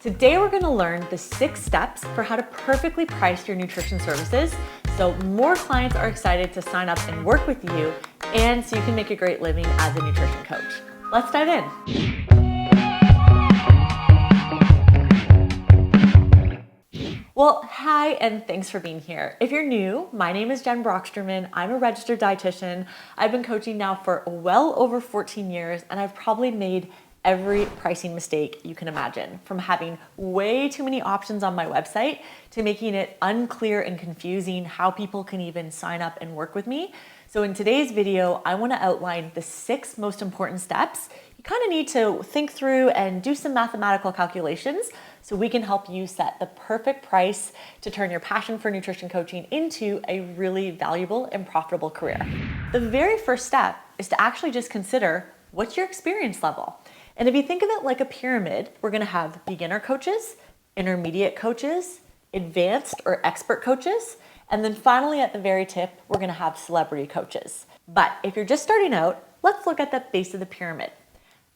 Today we're going to learn the 6 steps for how to perfectly price your nutrition services so more clients are excited to sign up and work with you, and so you can make a great living as a nutrition coach. Let's dive in. Well, hi, and thanks for being here. If you're new, my name is Jen Broxterman. I'm a registered dietitian. I've been coaching now for well over 14 years, and I've probably made every pricing mistake you can imagine, from having way too many options on my website to making it unclear and confusing how people can even sign up and work with me. So in today's video, I want to outline the 6 most important steps you kind of need to think through and do some mathematical calculations so we can help you set the perfect price to turn your passion for nutrition coaching into a really valuable and profitable career. The very first step is to actually just consider what's your experience level. And if you think of it like a pyramid, we're going to have beginner coaches, intermediate coaches, advanced or expert coaches, and then finally at the very tip, we're going to have celebrity coaches. But if you're just starting out, let's look at the base of the pyramid.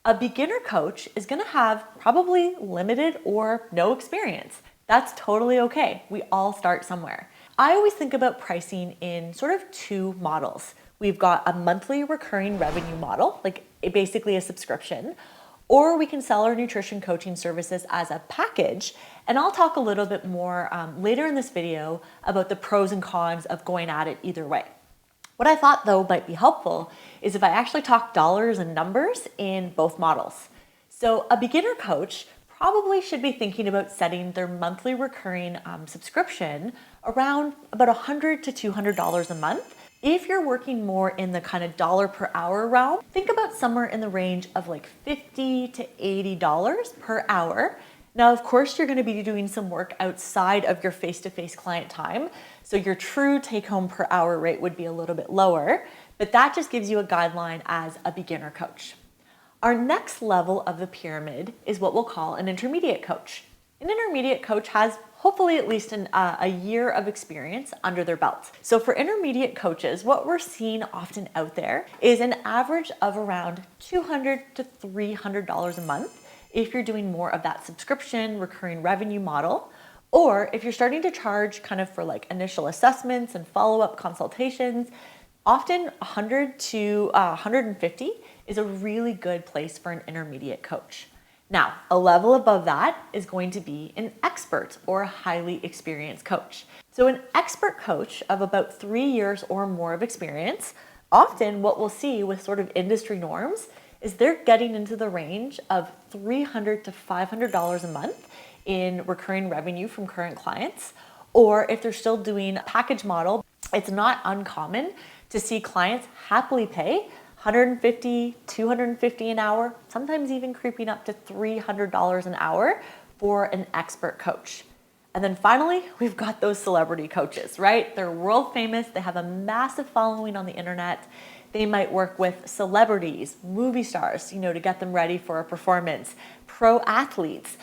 A beginner coach is going to have probably limited or no experience. That's totally okay. We all start somewhere. I always think about pricing in sort of 2 models. We've got a monthly recurring revenue model, like basically a subscription, or we can sell our nutrition coaching services as a package. And I'll talk a little bit more later in this video about the pros and cons of going at it either way. What I thought though might be helpful is if I actually talk dollars and numbers in both models. So a beginner coach probably should be thinking about setting their monthly recurring subscription around about $100 to $200 a month. If you're working more in the kind of dollar per hour realm, think about somewhere in the range of like $50 to $80 per hour. Now, of course, you're going to be doing some work outside of your face-to-face client time, so your true take-home per hour rate would be a little bit lower, but that just gives you a guideline as a beginner coach. Our next level of the pyramid is what we'll call an intermediate coach. An intermediate coach has hopefully at least a year of experience under their belt. So for intermediate coaches, what we're seeing often out there is an average of around $200 to $300 a month if you're doing more of that subscription recurring revenue model, or if you're starting to charge kind of for like initial assessments and follow-up consultations. Often 100 to 150 is a really good place for an intermediate coach. Now, a level above that is going to be an expert or a highly experienced coach. So an expert coach of about 3 years or more of experience, often what we'll see with sort of industry norms is they're getting into the range of $300 to $500 a month in recurring revenue from current clients. Or if they're still doing a package model, it's not uncommon to see clients happily pay $150, $250 an hour, sometimes even creeping up to $300 an hour for an expert coach. And then finally, we've got those celebrity coaches, right? They're world famous. They have a massive following on the internet. They might work with celebrities, movie stars, to get them ready for a performance, pro athletes,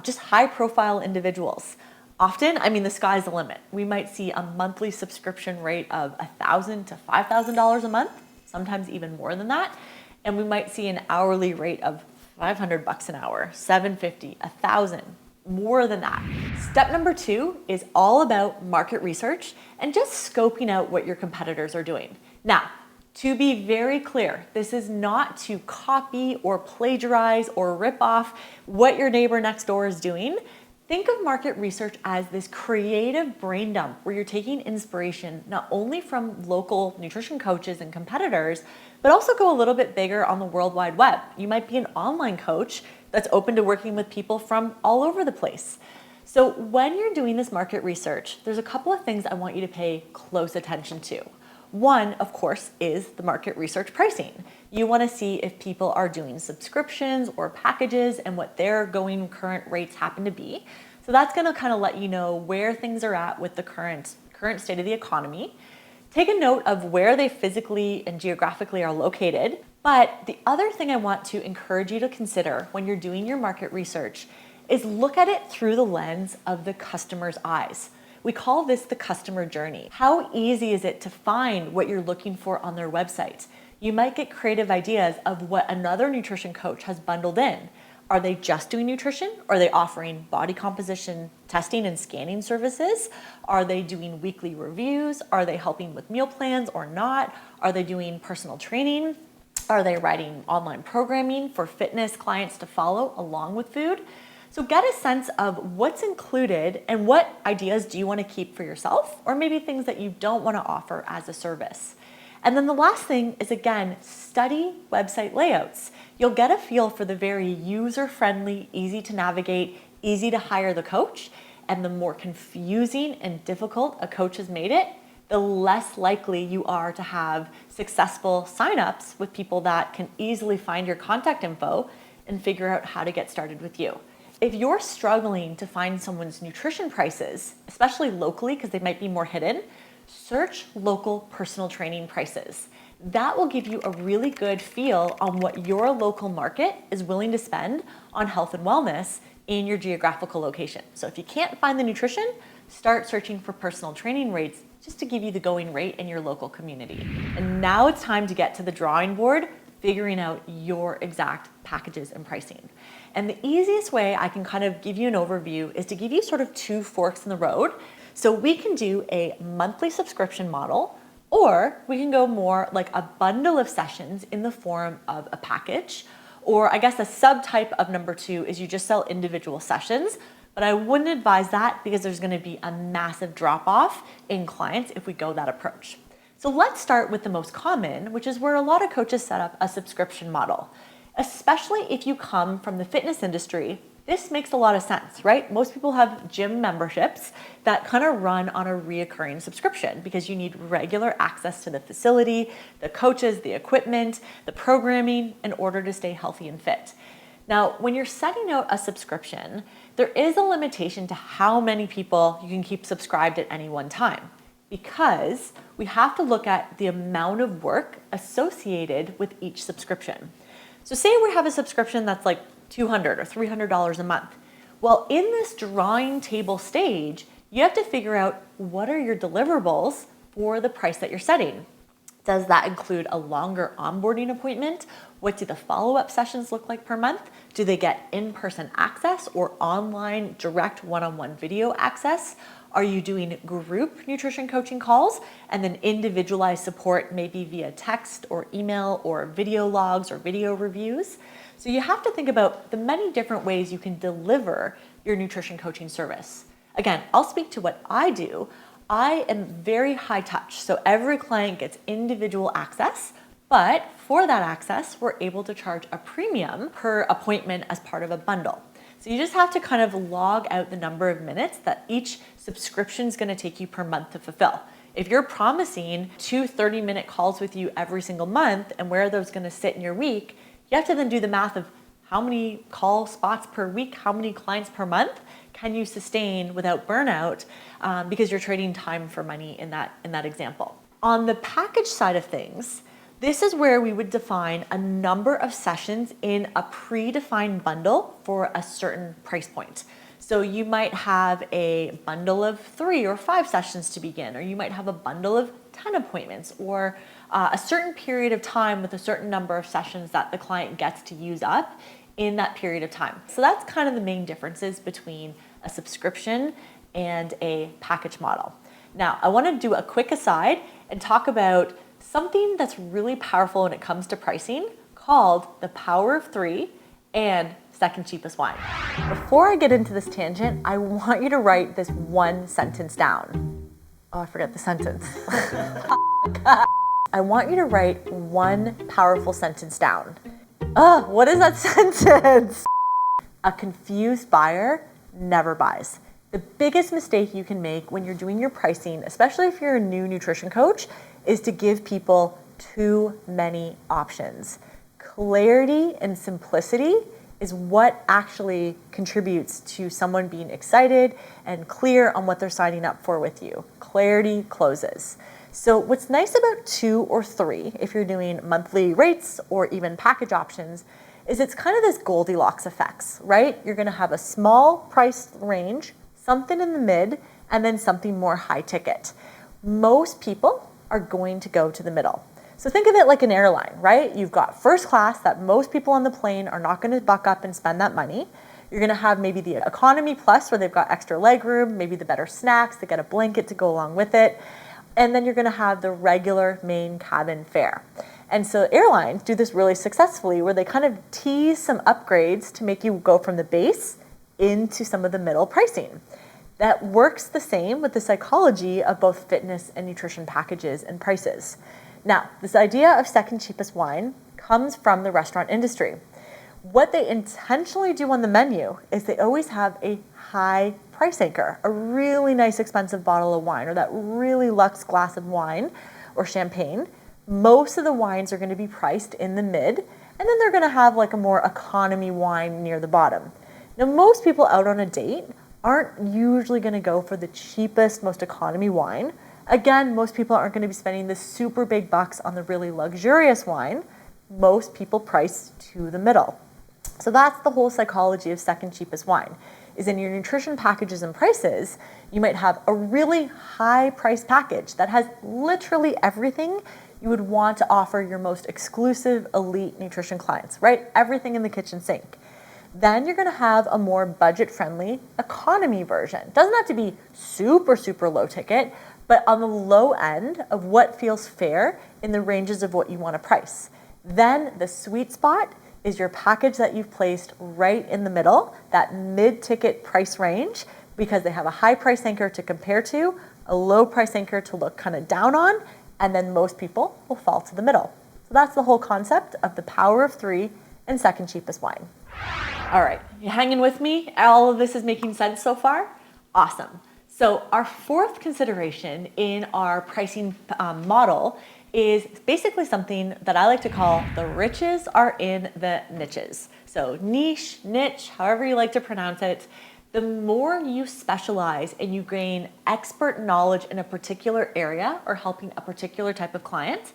just high profile individuals. Often, the sky's the limit. We might see a monthly subscription rate of $1,000 to $5,000 a month, sometimes even more than that. And we might see an hourly rate of $500 an hour, $750, $1,000, more than that. Step number 2 is all about market research and just scoping out what your competitors are doing. Now, to be very clear, this is not to copy or plagiarize or rip off what your neighbor next door is doing. Think of market research as this creative brain dump where you're taking inspiration not only from local nutrition coaches and competitors, but also go a little bit bigger on the World Wide Web. You might be an online coach that's open to working with people from all over the place. So when you're doing this market research, there's a couple of things I want you to pay close attention to. One, of course, is the market research pricing. You want to see if people are doing subscriptions or packages and what their going current rates happen to be. So that's going to kind of let you know where things are at with the current state of the economy. Take a note of where they physically and geographically are located. But the other thing I want to encourage you to consider when you're doing your market research is look at it through the lens of the customer's eyes. We call this the customer journey. How easy is it to find what you're looking for on their website? You might get creative ideas of what another nutrition coach has bundled in. Are they just doing nutrition? Are they offering body composition testing and scanning services? Are they doing weekly reviews? Are they helping with meal plans or not? Are they doing personal training? Are they writing online programming for fitness clients to follow along with food? So get a sense of what's included and what ideas do you want to keep for yourself, or maybe things that you don't want to offer as a service. And then the last thing is, again, study website layouts. You'll get a feel for the very user-friendly, easy to navigate, easy to hire the coach, and the more confusing and difficult a coach has made it, the less likely you are to have successful signups with people that can easily find your contact info and figure out how to get started with you. If you're struggling to find someone's nutrition prices, especially locally because they might be more hidden, search local personal training prices. That will give you a really good feel on what your local market is willing to spend on health and wellness in your geographical location. So if you can't find the nutrition, start searching for personal training rates just to give you the going rate in your local community. And now it's time to get to the drawing board, figuring out your exact packages and pricing. And the easiest way I can kind of give you an overview is to give you sort of two forks in the road. So we can do a monthly subscription model, or we can go more like a bundle of sessions in the form of a package. Or I guess a subtype of number two is you just sell individual sessions, but I wouldn't advise that because there's gonna be a massive drop off in clients if we go that approach. So let's start with the most common, which is where a lot of coaches set up a subscription model. Especially if you come from the fitness industry, this makes a lot of sense, right? Most people have gym memberships that kind of run on a reoccurring subscription because you need regular access to the facility, the coaches, the equipment, the programming in order to stay healthy and fit. Now, when you're setting out a subscription, there is a limitation to how many people you can keep subscribed at any one time, because we have to look at the amount of work associated with each subscription. So say we have a subscription that's like $200 or $300 a month. Well, in this drawing table stage, you have to figure out what are your deliverables for the price that you're setting. Does that include a longer onboarding appointment? What do the follow-up sessions look like per month? Do they get in-person access or online direct one-on-one video access? Are you doing group nutrition coaching calls and then individualized support maybe via text or email or video logs or video reviews? So you have to think about the many different ways you can deliver your nutrition coaching service. Again, I'll speak to what I do. I am very high touch, so every client gets individual access, but for that access, we're able to charge a premium per appointment as part of a bundle. So you just have to kind of log out the number of minutes that each subscription is going to take you per month to fulfill. If you're promising 2 30-minute calls with you every single month and where are those going to sit in your week, you have to then do the math of how many call spots per week, how many clients per month can you sustain without burnout, because you're trading time for money in that example. On the package side of things, this is where we would define a number of sessions in a predefined bundle for a certain price point. So you might have a bundle of 3 or 5 sessions to begin, or you might have a bundle of 10 appointments, or a certain period of time with a certain number of sessions that the client gets to use up in that period of time. So that's kind of the main differences between a subscription and a package model. Now, I want to do a quick aside and talk about something that's really powerful when it comes to pricing called the power of 3 and second cheapest wine. Before I get into this tangent, I want you to write this one sentence down. Oh, I forgot the sentence. I want you to write one powerful sentence down. What is that sentence? A confused buyer never buys. The biggest mistake you can make when you're doing your pricing, especially if you're a new nutrition coach, is to give people too many options. Clarity and simplicity is what actually contributes to someone being excited and clear on what they're signing up for with you. Clarity closes. So what's nice about 2 or 3, if you're doing monthly rates or even package options, is it's kind of this Goldilocks effects, right? You're gonna have a small price range, something in the mid, and then something more high ticket. Most people are going to go to the middle. So think of it like an airline, right? You've got first class that most people on the plane are not going to buck up and spend that money. You're going to have maybe the economy plus where they've got extra leg room, maybe the better snacks, they get a blanket to go along with it. And then you're going to have the regular main cabin fare. And so airlines do this really successfully where they kind of tease some upgrades to make you go from the base into some of the middle pricing. That works the same with the psychology of both fitness and nutrition packages and prices. Now, this idea of second cheapest wine comes from the restaurant industry. What they intentionally do on the menu is they always have a high price anchor, a really nice expensive bottle of wine or that really luxe glass of wine or champagne. Most of the wines are going to be priced in the mid, and then they're going to have like a more economy wine near the bottom. Now, most people out on a date aren't usually going to go for the cheapest, most economy wine. Again, most people aren't going to be spending the super big bucks on the really luxurious wine. Most people price to the middle. So that's the whole psychology of second cheapest wine, is in your nutrition packages and prices, you might have a really high price package that has literally everything you would want to offer your most exclusive elite nutrition clients, right? Everything in the kitchen sink. Then you're going to have a more budget-friendly economy version. Doesn't have to be super, super low ticket, but on the low end of what feels fair in the ranges of what you want to price. Then the sweet spot is your package that you've placed right in the middle, that mid-ticket price range, because they have a high price anchor to compare to, a low price anchor to look kind of down on, and then most people will fall to the middle. So that's the whole concept of the power of three and second cheapest wine. All right, you hanging with me? All of this is making sense so far? Awesome. So our fourth consideration in our pricing model is basically something that I like to call the riches are in the niches. So niche, however you like to pronounce it. The more you specialize and you gain expert knowledge in a particular area or helping a particular type of client,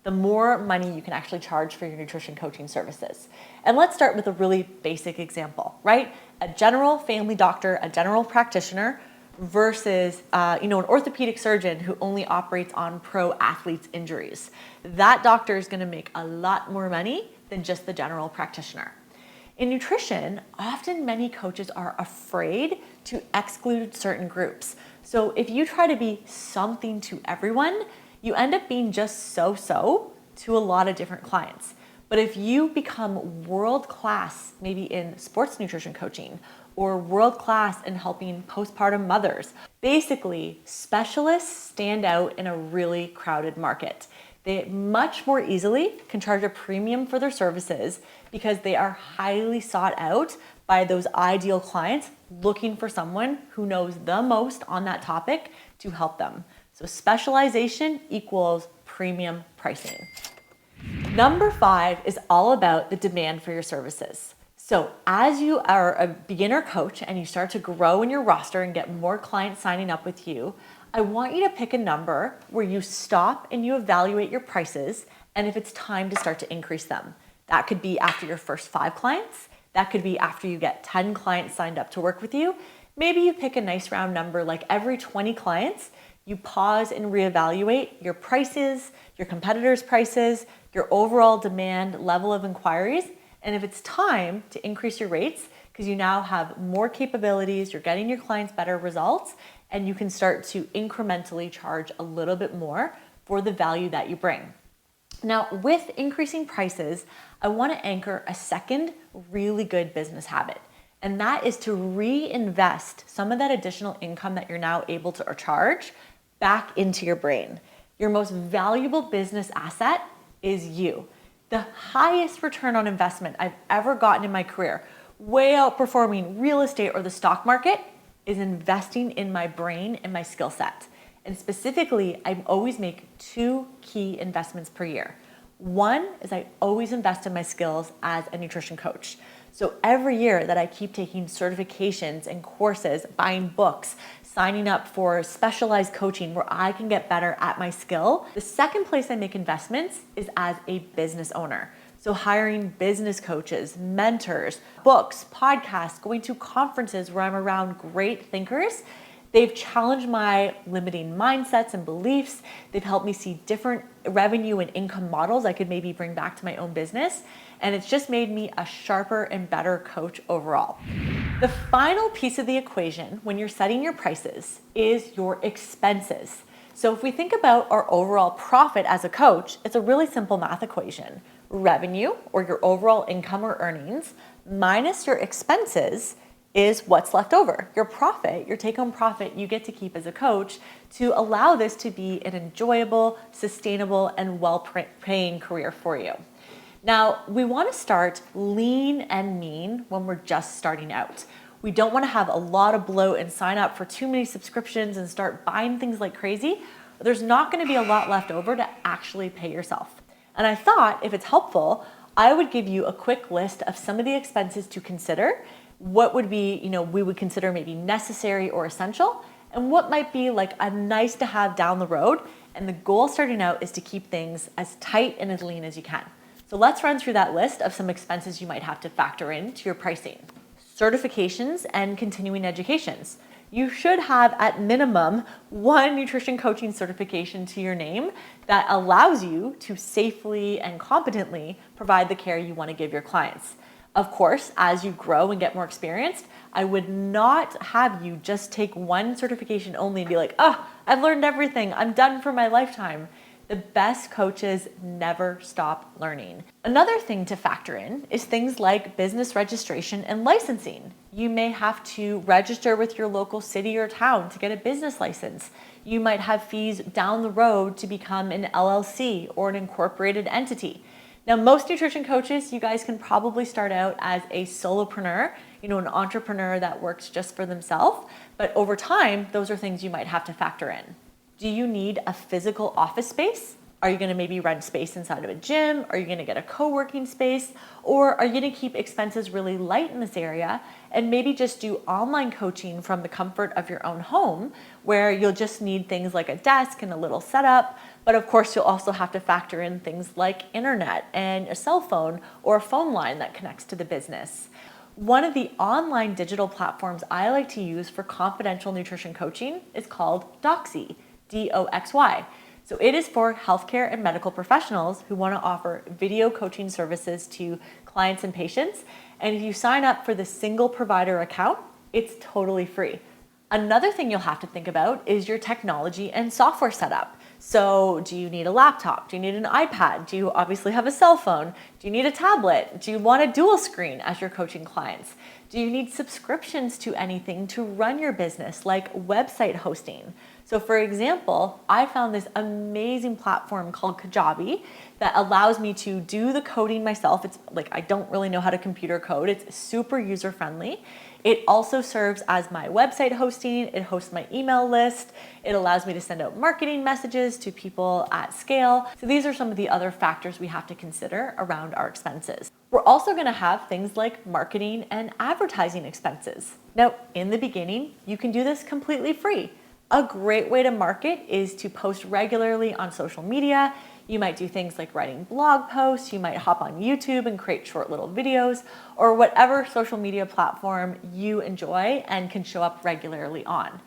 the more money you can actually charge for your nutrition coaching services. And let's start with a really basic example, right? A general family doctor, a general practitioner versus an orthopedic surgeon who only operates on pro athletes' injuries. That doctor is going to make a lot more money than just the general practitioner. In nutrition, often many coaches are afraid to exclude certain groups. So if you try to be something to everyone, you end up being just so-so to a lot of different clients. But if you become world-class, maybe in sports nutrition coaching, or world-class in helping postpartum mothers, basically specialists stand out in a really crowded market. They much more easily can charge a premium for their services because they are highly sought out by those ideal clients looking for someone who knows the most on that topic to help them. So specialization equals premium pricing. Number 5 is all about the demand for your services. So as you are a beginner coach and you start to grow in your roster and get more clients signing up with you, I want you to pick a number where you stop and you evaluate your prices and if it's time to start to increase them. That could be after your first 5 clients. That could be after you get 10 clients signed up to work with you. Maybe you pick a nice round number like every 20 clients, you pause and reevaluate your prices, your competitors' prices, your overall demand level of inquiries. And if it's time to increase your rates, because you now have more capabilities, you're getting your clients better results, and you can start to incrementally charge a little bit more for the value that you bring. Now, with increasing prices, I want to anchor a second really good business habit, and that is to reinvest some of that additional income that you're now able to charge back into your brain. Your most valuable business asset is you. The highest return on investment I've ever gotten in my career, way outperforming real estate or the stock market, is investing in my brain and my skill set. And specifically, I always make 2 key investments per year. One is I always invest in my skills as a nutrition coach. So every year that I keep taking certifications and courses, buying books, signing up for specialized coaching where I can get better at my skill. The second place I make investments is as a business owner. So hiring business coaches, mentors, books, podcasts, going to conferences where I'm around great thinkers. They've challenged my limiting mindsets and beliefs. They've helped me see different revenue and income models I could maybe bring back to my own business. And it's just made me a sharper and better coach overall. The final piece of the equation when you're setting your prices is your expenses. So if we think about our overall profit as a coach, it's a really simple math equation. Revenue, or your overall income or earnings, minus your expenses is what's left over. Your profit, your take-home profit, you get to keep as a coach to allow this to be an enjoyable, sustainable, and well-paying career for you. Now, we want to start lean and mean when we're just starting out. We don't want to have a lot of bloat and sign up for too many subscriptions and start buying things like crazy. There's not going to be a lot left over to actually pay yourself. And I thought if it's helpful, I would give you a quick list of some of the expenses to consider. What would be, we would consider maybe necessary or essential, and what might be like a nice to have down the road. And the goal starting out is to keep things as tight and as lean as you can. So let's run through that list of some expenses you might have to factor into your pricing. Certifications and continuing educations. You should have at minimum one nutrition coaching certification to your name that allows you to safely and competently provide the care you want to give your clients. Of course, as you grow and get more experienced, I would not have you just take one certification only and be like, I've learned everything, I'm done for my lifetime. The best coaches never stop learning. Another thing to factor in is things like business registration and licensing. You may have to register with your local city or town to get a business license. You might have fees down the road to become an LLC or an incorporated entity. Now, most nutrition coaches, you guys can probably start out as a solopreneur, an entrepreneur that works just for themselves. But over time, those are things you might have to factor in. Do you need a physical office space? Are you going to maybe rent space inside of a gym? Are you going to get a co-working space? Or are you going to keep expenses really light in this area and maybe just do online coaching from the comfort of your own home, where you'll just need things like a desk and a little setup? But of course, you'll also have to factor in things like internet and a cell phone or a phone line that connects to the business. One of the online digital platforms I like to use for confidential nutrition coaching is called Doxy, DOXY. So it is for healthcare and medical professionals who want to offer video coaching services to clients and patients. And if you sign up for the single provider account, it's totally free. Another thing you'll have to think about is your technology and software setup. So do you need a laptop? Do you need an iPad? Do you obviously have a cell phone? Do you need a tablet? Do you want a dual screen as you're coaching clients? Do you need subscriptions to anything to run your business, like website hosting? So for example, I found this amazing platform called Kajabi that allows me to do the coding myself. It's like, I don't really know how to computer code. It's super user-friendly. It also serves as my website hosting. It hosts my email list. It allows me to send out marketing messages to people at scale. So these are some of the other factors we have to consider around our expenses. We're also going to have things like marketing and advertising expenses. Now, in the beginning, you can do this completely free. A great way to market is to post regularly on social media. You might do things like writing blog posts. You might hop on YouTube and create short little videos, or whatever social media platform you enjoy and can show up regularly on.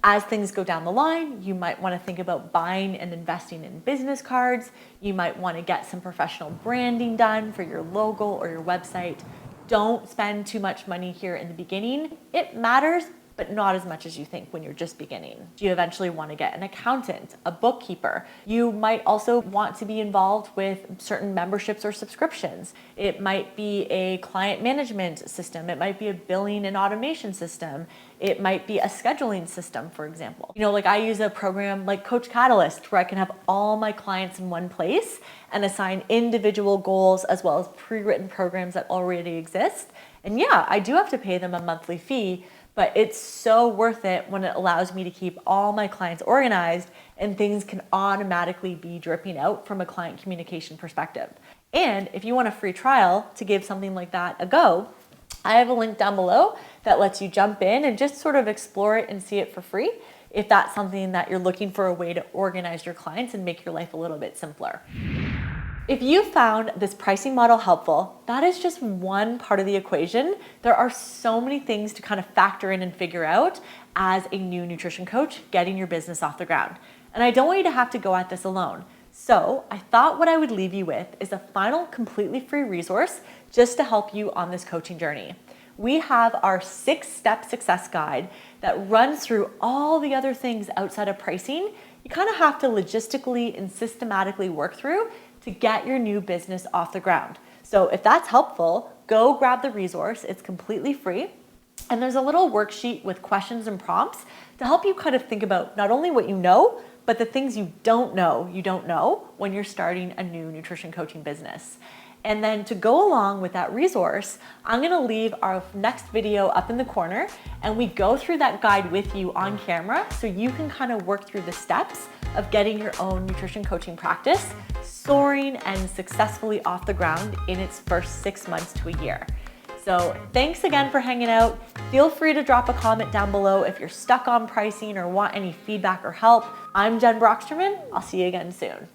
As things go down the line, you might want to think about buying and investing in business cards. You might want to get some professional branding done for your logo or your website. Don't spend too much money here in the beginning. It matters, but not as much as you think when you're just beginning. Do you eventually want to get an accountant, a bookkeeper? You might also want to be involved with certain memberships or subscriptions. It might be a client management system. It might be a billing and automation system. It might be a scheduling system, for example. Like I use a program like Coach Catalyst where I can have all my clients in one place and assign individual goals as well as pre-written programs that already exist. And yeah, I do have to pay them a monthly fee, but it's so worth it when it allows me to keep all my clients organized and things can automatically be dripping out from a client communication perspective. And if you want a free trial to give something like that a go, I have a link down below that lets you jump in and just sort of explore it and see it for free if that's something that you're looking for, a way to organize your clients and make your life a little bit simpler. If you found this pricing model helpful, that is just one part of the equation. There are so many things to kind of factor in and figure out as a new nutrition coach getting your business off the ground. And I don't want you to have to go at this alone. So I thought what I would leave you with is a final completely free resource just to help you on this coaching journey. We have our 6-step success guide that runs through all the other things outside of pricing. You kind of have to logistically and systematically work through to get your new business off the ground. So if that's helpful, go grab the resource. It's completely free. And there's a little worksheet with questions and prompts to help you kind of think about not only what you know, but the things you don't know when you're starting a new nutrition coaching business. And then to go along with that resource, I'm gonna leave our next video up in the corner and we go through that guide with you on camera so you can kind of work through the steps of getting your own nutrition coaching practice soaring and successfully off the ground in its first 6 months to a year. So thanks again for hanging out. Feel free to drop a comment down below if you're stuck on pricing or want any feedback or help. I'm Jen Broxterman. I'll see you again soon.